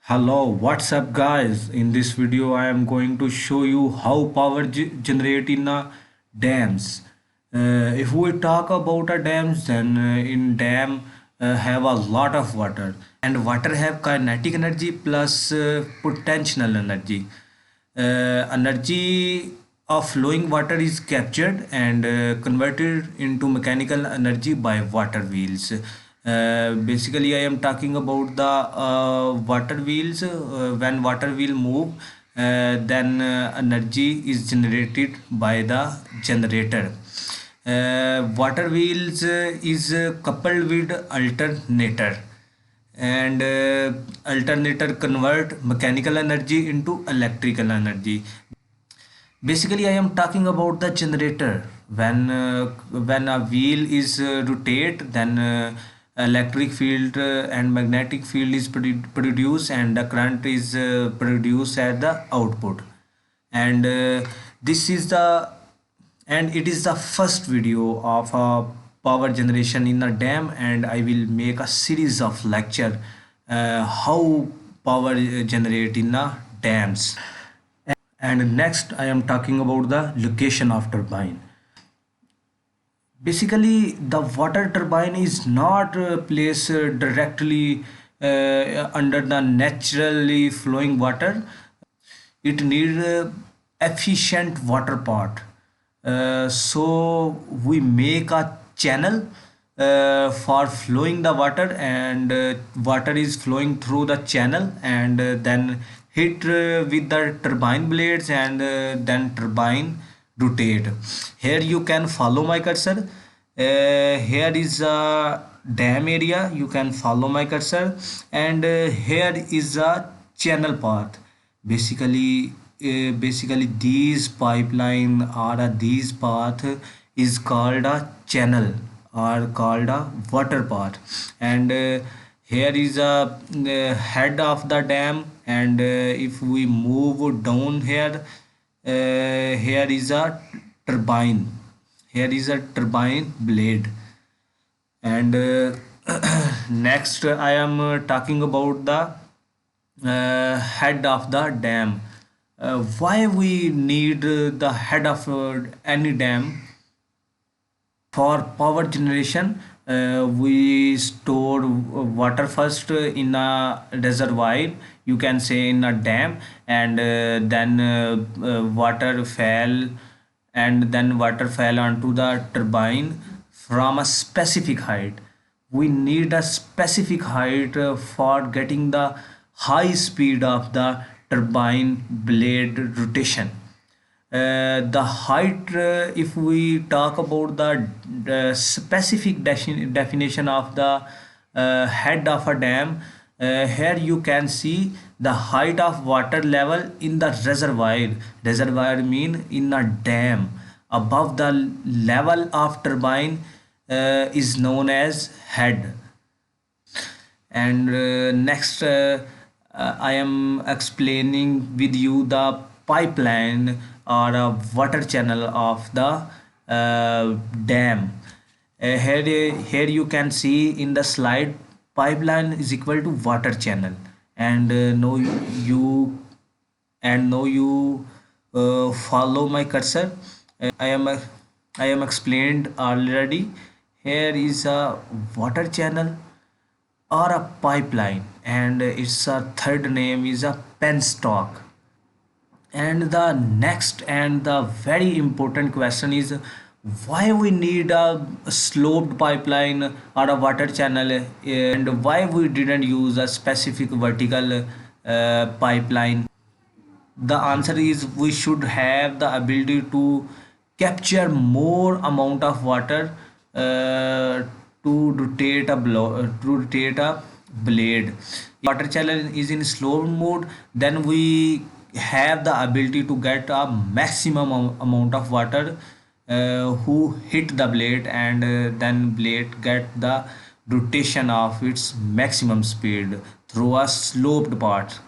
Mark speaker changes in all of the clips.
Speaker 1: Hello, what's up guys? In this video I am going to show you how power generate in dams. If we talk about a dams, then in dam have a lot of water, and water have kinetic energy plus potential energy. Energy of flowing water is captured and converted into mechanical energy by water wheels. Basically, I am talking about the water wheels. When water wheel move, then energy is generated by the generator. Water wheels is coupled with alternator, and alternator convert mechanical energy into electrical energy. Basically, I am talking about the generator. When a wheel is rotate, then electric field and magnetic field is produced, and the current is produced at the output. And this is the and it is the first video of power generation in a dam, and I will make a series of lecture how power generate in a dams. And next I am talking about the location of turbine. Basically, the water turbine is not placed directly under the naturally flowing water. It needs efficient water part. So we make a channel for flowing the water, and water is flowing through the channel, and then hit with the turbine blades, and then turbine rotate. Here you can follow my cursor. Here is a dam area, you can follow my cursor, and here is a channel path. Basically these pipeline or these path is called a channel or called a water path. And here is a head of the dam, and if we move down here, here is a turbine. Here is a turbine blade. And next I am talking about the head of the dam. Why we need the head of any dam? For power generation, we store water first in a reservoir, you can say in a dam, and then water fell onto the turbine from a specific height. We need a specific height for getting the high speed of the turbine blade rotation. The height, if we talk about the specific definition of the head of a dam, here you can see the height of water level in the reservoir. Reservoir mean in a dam above the level of turbine is known as head. And next I am explaining with you the pipeline or a water channel of the dam. Here you can see in the slide, pipeline is equal to water channel, and now you follow my cursor. I am explained already. Here is a water channel or a pipeline, and its third name is a penstock. And the next and the very important question is, why we need a sloped pipeline or a water channel, and why we didn't use a specific vertical pipeline? The answer is, we should have the ability to capture more amount of water to rotate a blade. Water channel is in slow mode, then we have the ability to get a maximum amount of water who hit the blade, and then blade get the rotation of its maximum speed through a sloped path.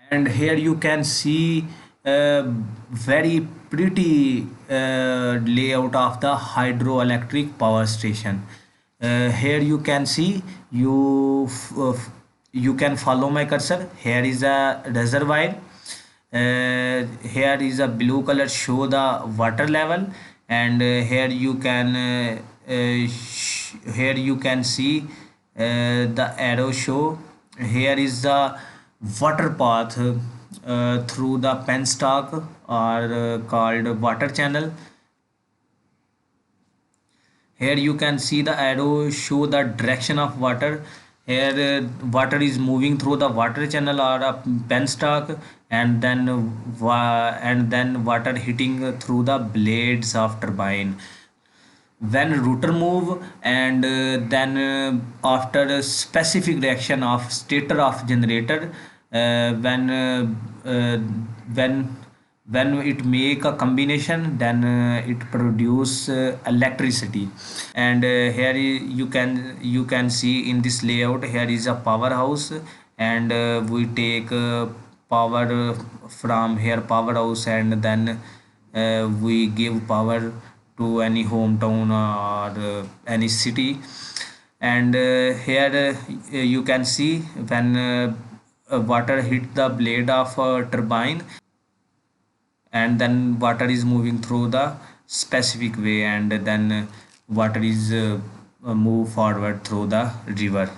Speaker 1: And here you can see a very pretty layout of the hydroelectric power station. Here you can see, you can follow my cursor. Here is a reservoir. Here is a blue color show the water level, and here you can here you can see the arrow show. Here is the water path through the penstock, or called water channel. Here you can see the arrow show the direction of water. Here water is moving through the water channel or a penstock, and then water hitting through the blades of turbine. When rotor move, and then after a specific reaction of stator of generator, when when it make a combination, then it produce electricity. And here you can see in this layout, here is a powerhouse, and we take power from here powerhouse, and then we give power to any hometown or any city. And here you can see, when water hit the blade of turbine, and then water is moving through the specific way, and then water is move forward through the river.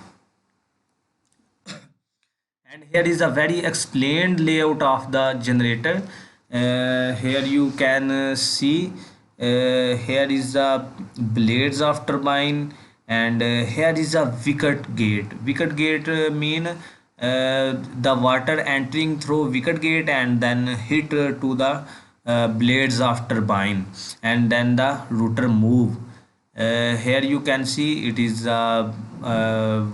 Speaker 1: And here is a very explained layout of the generator. Here you can see, here is the blades of turbine, and here is a wicket gate. Wicket gate mean the water entering through wicket gate, and then hit to the blades of turbine, and then the rotor move. Here you can see, it is a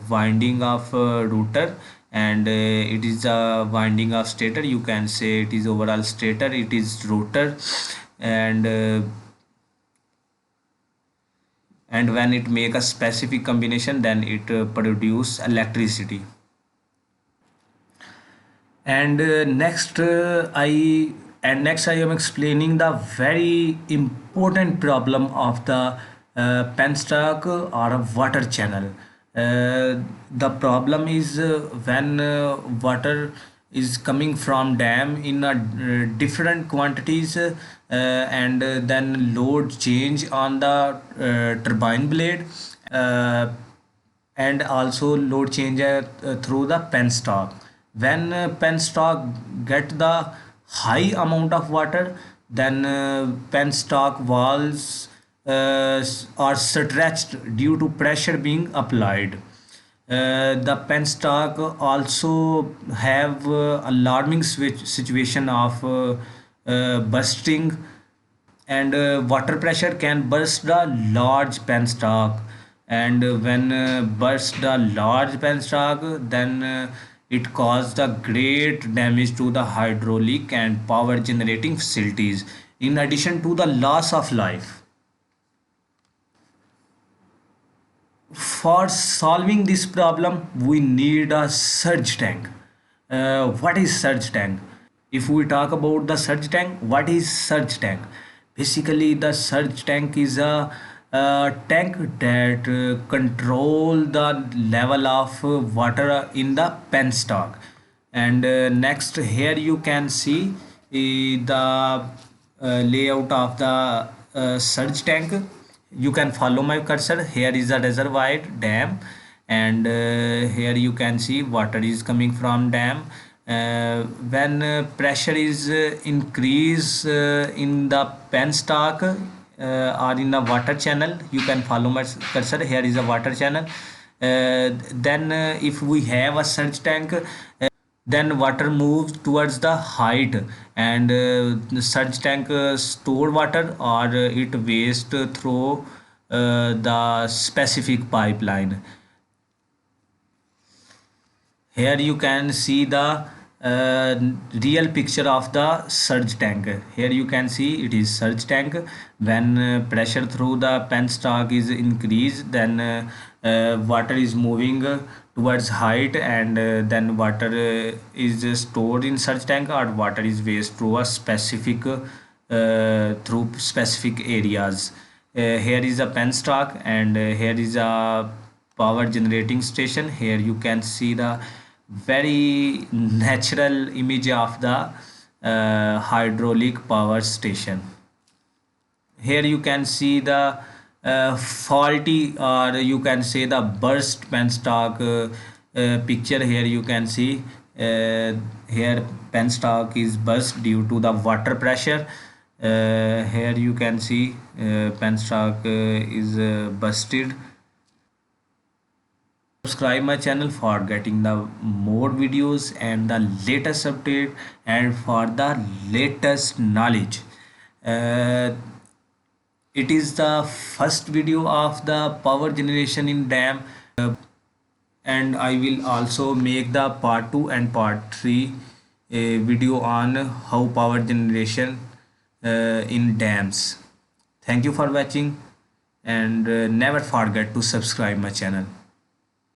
Speaker 1: winding of rotor, and it is a winding of stator. You can say it is overall stator, it is rotor. And when it make a specific combination, then it produce electricity. And next I am explaining the very important problem of the penstock or a water channel. The problem is, when water is coming from dam in a different quantities, and then load change on the turbine blade, uh, and also load change through the penstock. When penstock get the high amount of water, then penstock walls are stretched due to pressure being applied. The penstock also have alarming situation of bursting, and water pressure can burst the large penstock. And when burst the large penstock, then it caused the great damage to the hydraulic and power generating facilities, in addition to the loss of life. For solving this problem, we need a surge tank. What is surge tank? If we talk about the surge tank, what is surge tank? Basically, the surge tank is a tank that control the level of water in the penstock. And next, here you can see the layout of the surge tank. You can follow my cursor. Here is a reservoir dam, and here you can see water is coming from dam. When pressure is increase in the penstock or in a water channel, you can follow my cursor. Here is a water channel. Then if we have a surge tank, then water moves towards the height, and the surge tank store water, or it waste through the specific pipeline. Here you can see the real picture of the surge tank. Here you can see it is surge tank. When pressure through the penstock is increased, then water is moving towards height, and then water is stored in surge tank, or water is waste through a specific through specific areas. Here is a Penstock, and here is a power generating station. Here you can see the very natural image of the hydraulic power station. Here you can see the faulty, or you can say the burst penstock picture. Here you can see here penstock is burst due to the water pressure. Here you can see penstock is busted. Subscribe my channel for getting the more videos and the latest update and for the latest knowledge. uh, it is the first video of the power generation in dam, and I will also make the part 2 and part 3 video on how power generation in dams. Thank you for watching, and never forget to subscribe my channel.